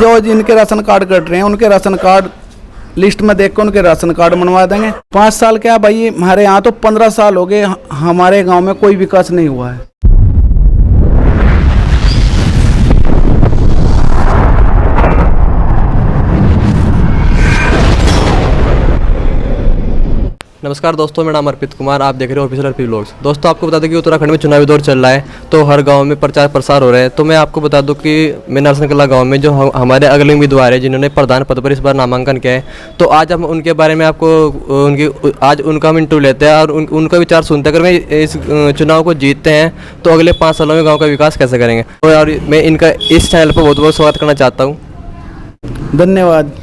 जो जिनके ration card cut रहे हैं उनके राशन कार्ड लिस्ट में देख कर उनके राशन कार्ड बनवा देंगे। 5 साल क्या भाई, हमारे यहाँ तो 15 साल हो गए, हमारे गांव में कोई विकास नहीं हुआ है। नमस्कार दोस्तों, मेरा नाम अर्पित कुमार, आप देख रहे हो ऑफिशियल आरपी व्लॉग्स। दोस्तों आपको बता दूं कि उत्तराखंड में चुनावी दौर चल रहा है, तो हर गांव में प्रचार प्रसार हो रहे हैं। तो मैं आपको बता दूं कि मैं नरसन कला गांव में जो हमारे अगले उम्मीदवार हैं जिन्होंने प्रधान पद पर इस बार नामांकन किया है, तो आज हम उनके बारे में आपको आज उनका हम इंटरव्यू लेते हैं और उनका विचार सुनते हैं। अगर मैं इस चुनाव को जीतते हैं तो अगले 5 सालों में गाँव का विकास कैसे करेंगे। और मैं इनका इस चैनल पर बहुत बहुत स्वागत करना चाहता हूँ। धन्यवाद।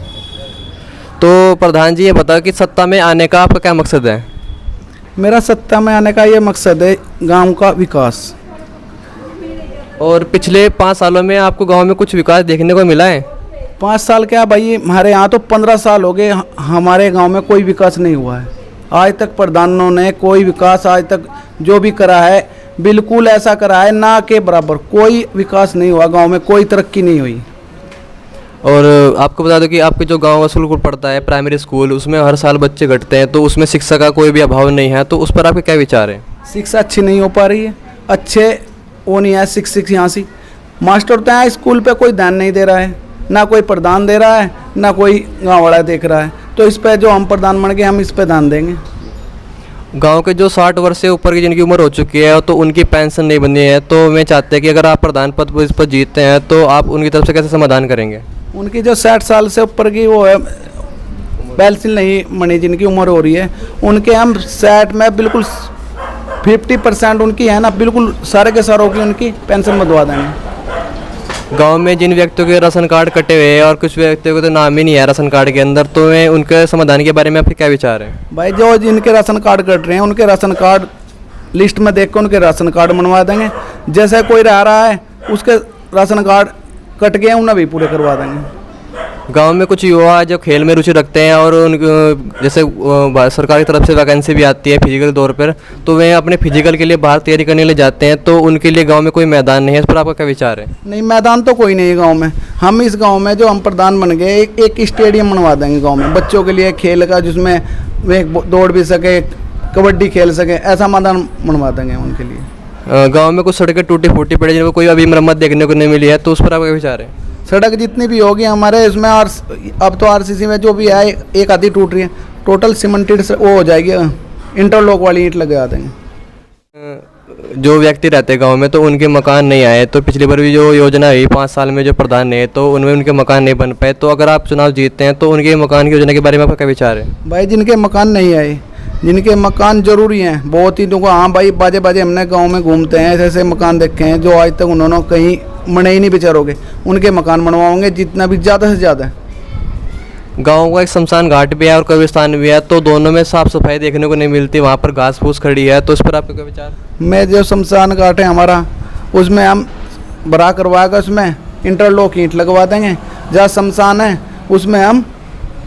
तो प्रधान जी, ये बताओ कि सत्ता में आने का आपका क्या मकसद है। मेरा सत्ता में आने का ये मकसद है गांव का विकास। और पिछले 5 सालों में आपको गांव में कुछ विकास देखने को मिला है। 5 साल क्या भाई, हमारे यहाँ तो 15 साल हो गए, हमारे गांव में कोई विकास नहीं हुआ है। आज तक प्रधानों ने कोई विकास आज तक जो भी करा है बिल्कुल ऐसा करा है ना के बराबर। कोई विकास नहीं हुआ गांव में, कोई तरक्की नहीं हुई। और आपको बता दो कि आपके जो गांव का स्कूल पड़ता है प्राइमरी स्कूल, उसमें हर साल बच्चे घटते हैं, तो उसमें शिक्षा का कोई भी अभाव नहीं है, तो उस पर आपके क्या विचार हैं। शिक्षा अच्छी नहीं हो पा रही है, अच्छे वो नहीं है शिक्षक। यहाँ से मास्टर तो यहाँ स्कूल पे कोई ध्यान नहीं दे रहा है, ना कोई प्रधान दे रहा है, ना कोई गाँव वाला देख रहा है। तो इस पर जो हम प्रधान बन गए हम इस पर ध्यान देंगे। गांव के जो 60 वर्ष से ऊपर की जिनकी उम्र हो चुकी है तो उनकी पेंशन नहीं बनी है, तो मैं चाहते हैं कि अगर आप प्रधान पद पर इस पर जीतते हैं तो आप उनकी तरफ से कैसे समाधान करेंगे। उनकी जो 60 साल से ऊपर की वो है पेंशन नहीं बनी, जिनकी उम्र हो रही है, उनके हम 60 में बिल्कुल 50% उनकी है ना, बिल्कुल सारे के सारों की उनकी पेंशन बढ़वा देंगे। गांव में जिन व्यक्तियों के राशन कार्ड कटे हुए हैं और कुछ व्यक्तियों को तो नाम ही नहीं है राशन कार्ड के अंदर, तो मैं उनके समाधान के बारे में आपके क्या विचार हैं। भाई जो जिनके राशन कार्ड कट रहे हैं उनके राशन कार्ड लिस्ट में देख कर उनके राशन कार्ड बनवा देंगे। जैसे कोई रह रहा है उसके राशन कार्ड कट गए उन्हें भी पूरे करवा देंगे। गांव में कुछ युवा जो खेल में रुचि रखते हैं और जैसे सरकार की तरफ से वैकेंसी भी आती है फिजिकल तौर पर, तो वे अपने फिजिकल के लिए बाहर तैयारी करने ले जाते हैं, तो उनके लिए गांव में कोई मैदान नहीं है। इस पर आपका क्या विचार है। नहीं, मैदान तो कोई नहीं है गांव में। हम इस गांव में जो हम प्रधान बन गए एक स्टेडियम बनवा देंगे गाँव में बच्चों के लिए खेल का, जिसमें वे दौड़ भी सके, कबड्डी खेल सके, ऐसा मैदान बनवा देंगे उनके लिए। गांव में कुछ सड़कें टूटी फूटी पड़ी जिनको कोई अभी मरम्मत देखने को नहीं मिली है, तो उस पर आपका विचार है। सड़क जितनी भी होगी हमारे इसमें, और अब तो आरसीसी में जो भी है एक आधी टूट रही है, टोटल सीमेंटेड वो हो जाएगी, इंटरलॉक वाली ईंट लगा देंगे। जो व्यक्ति रहते हैं गांव में तो उनके मकान नहीं आए, तो पिछली बार भी जो योजना हुई 5 साल में जो प्रधान ने, तो उनमें उनके मकान नहीं बन पाए, तो अगर आप चुनाव जीतते हैं तो उनके मकान की योजना के बारे में आपका क्या विचार है। भाई जिनके मकान नहीं आए, जिनके मकान जरूरी हैं बहुत ही, तो हाँ भाई बाजे बाजे हमने गांव में घूमते हैं, ऐसे ऐसे मकान देखे हैं जो आज तक उन्होंने कहीं बने ही नहीं बेचारोगे, उनके मकान बनवाओगे जितना भी ज़्यादा से ज़्यादा। गांव का एक शमशान घाट भी है और कब्रिस्तान भी है, तो दोनों में साफ सफाई देखने को नहीं मिलती, वहाँ पर घास फूस खड़ी है, तो इस पर आपका क्या विचार। मैं जो शमशान घाट है हमारा, उसमें हम बड़ा करवाएगा, उसमें इंटरलॉक ईंट लगवा देंगे। जहाँ शमशान है उसमें हम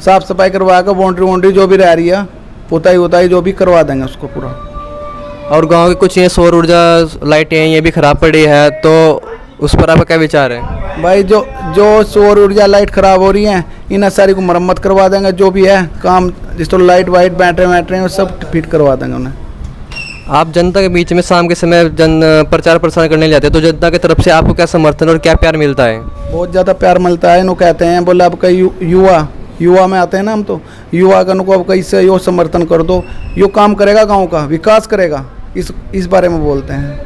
साफ़ सफाई करवाएगा, बाउंड्री जो भी रह रही है पुताई जो भी करवा देंगे उसको पूरा। और गांव की कुछ ये सौर ऊर्जा लाइटें हैं ये भी ख़राब पड़ी है, तो उस पर आपका क्या विचार है। भाई जो सौर ऊर्जा लाइट ख़राब हो रही हैं इन सारी को मरम्मत करवा देंगे, जो भी है काम जिस तो लाइट वाइट बैटरी सब फिट करवा देंगे उन्हें। आप जनता के बीच में शाम के समय प्रचार प्रसार करने जाते हैं, तो जनता की तरफ से आपको क्या समर्थन और क्या प्यार मिलता है। बहुत ज़्यादा प्यार मिलता है। इन्हों कहते हैं बोले अब कई युवा में आते हैं ना हम, तो युवा का को अब कैसे यो समर्थन कर दो, यो काम करेगा, गांव का विकास करेगा, इस बारे में बोलते हैं।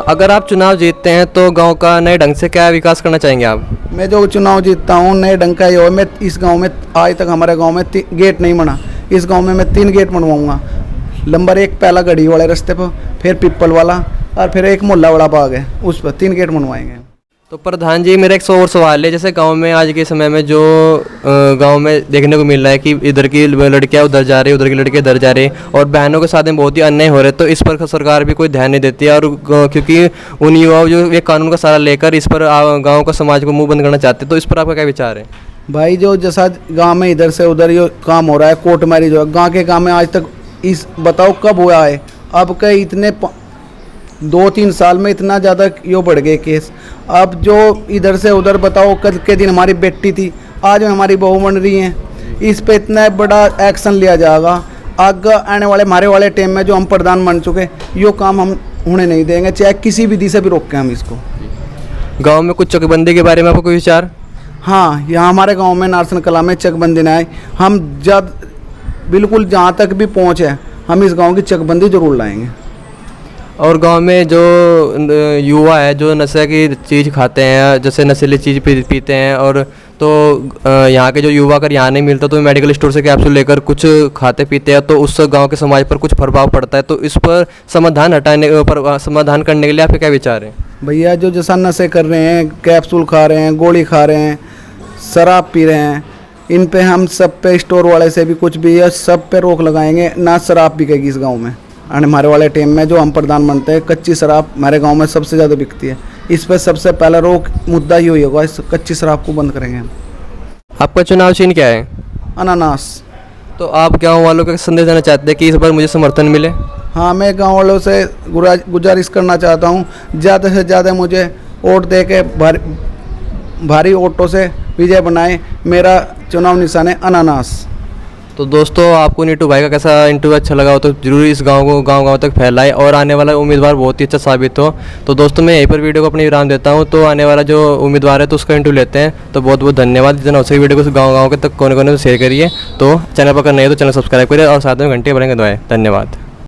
अगर आप चुनाव जीतते हैं तो गांव का नए ढंग से क्या विकास करना चाहेंगे आप। मैं जो चुनाव जीतता हूँ नए ढंग का ये हो, मैं इस गांव में आज तक हमारे गांव में गेट नहीं बना, इस गांव में मैं 3 गेट बनवाऊँगा। नंबर 1 पहला गढ़ी वाले रास्ते पर, फिर पिपल वाला, और फिर एक मोहल्ला वाला बाग है उस पर 3 गेट बनवाएंगे। तो प्रधान जी, मेरा एक और सवाल है। जैसे गांव में आज के समय में जो गांव में देखने को मिल रहा है कि इधर की लड़कियां उधर जा रही है, उधर की लड़के इधर जा रहे हैं, और बहनों के साथ में बहुत ही अन्याय हो रहे हैं, तो इस पर सरकार भी कोई ध्यान नहीं देती है। और क्योंकि उन युवाओं जो ये कानून का सहारा लेकर इस पर गाँव का समाज को मुँह बंद करना चाहते हैं, तो इस पर आपका क्या विचार है। भाई जो जैसा गांव में इधर से उधर ये काम हो रहा है, कोर्ट मैरिज हो, गांव के काम में आज तक इस बताओ कब हुआ है। अब के इतने 2-3 साल में इतना ज़्यादा यो बढ़ गए केस। अब जो इधर से उधर बताओ, कल के दिन हमारी बेटी थी, आज हमारी बहू बन रही हैं, इस पे इतना बड़ा एक्शन लिया जाएगा। आगे आने वाले हमारे वाले टाइम में जो हम प्रधान बन चुके, यो काम हम होने नहीं देंगे, चाहे किसी विधि से भी रोक के हम इसको। गांव में कुछ चकबंदी के बारे में आपको कोई विचार? हाँ, यहाँ हमारे गांव में नारसन कला में चकबंदी ना आए, हम जब बिल्कुल जहाँ तक भी पहुँचे हम इस गांव की चकबंदी जरूर लाएंगे। और गांव में जो युवा है जो नशे की चीज़ खाते हैं, जैसे नशीली चीज़ पीते हैं, और तो यहाँ के जो युवा अगर यहाँ नहीं मिलता तो मेडिकल स्टोर से कैप्सूल लेकर कुछ खाते पीते हैं, तो उस गांव के समाज पर कुछ प्रभाव पड़ता है। तो इस पर समाधान करने के लिए आपके क्या विचार हैं? भैया जो जैसा नशे कर रहे हैं, कैप्सूल खा रहे हैं, गोली खा रहे हैं, शराब पी रहे हैं, इन पे हम सब पे स्टोर वाले से भी कुछ भी है, सब पे रोक लगाएंगे। ना शराब बिकेगी इस गांव में। और हमारे वाले टाइम में जो हम प्रधान बनते हैं, कच्ची शराब हमारे गांव में सबसे ज़्यादा बिकती है। इस पे सबसे पहला रोक मुद्दा ही होगा, इस कच्ची शराब को बंद करेंगे हम। आपका चुनाव चिन्ह क्या है? अनानास। तो आप गाँव वालों को संदेश देना चाहते हैं कि इस बार मुझे समर्थन मिले? हाँ, मैं गांव वालों से गुजारिश करना चाहता हूँ, ज़्यादा से ज़्यादा मुझे वोट दे के भारी वोटों से विजय बनाए। मेरा चुनाव निशान है अनानास। तो दोस्तों, आपको नीटू भाई का कैसा इंटरव्यू अच्छा लगा हो तो जरूर इस गांव को गांव तक फैलाए और आने वाला उम्मीदवार बहुत ही अच्छा साबित हो। तो दोस्तों, मैं यहीं पर वीडियो को अपनी विराम देता हूं। तो आने वाला जो उम्मीदवार है तो उसका इंटरव्यू लेते हैं। तो बहुत बहुत धन्यवाद। जितना हो सके वीडियो को गाँव के तक कोने कोने में शेयर करिए। तो चैनल पर अगर नहीं है तो चैनल सब्सक्राइब करिए और साथ में घंटे बनेंगे दबाएं। धन्यवाद।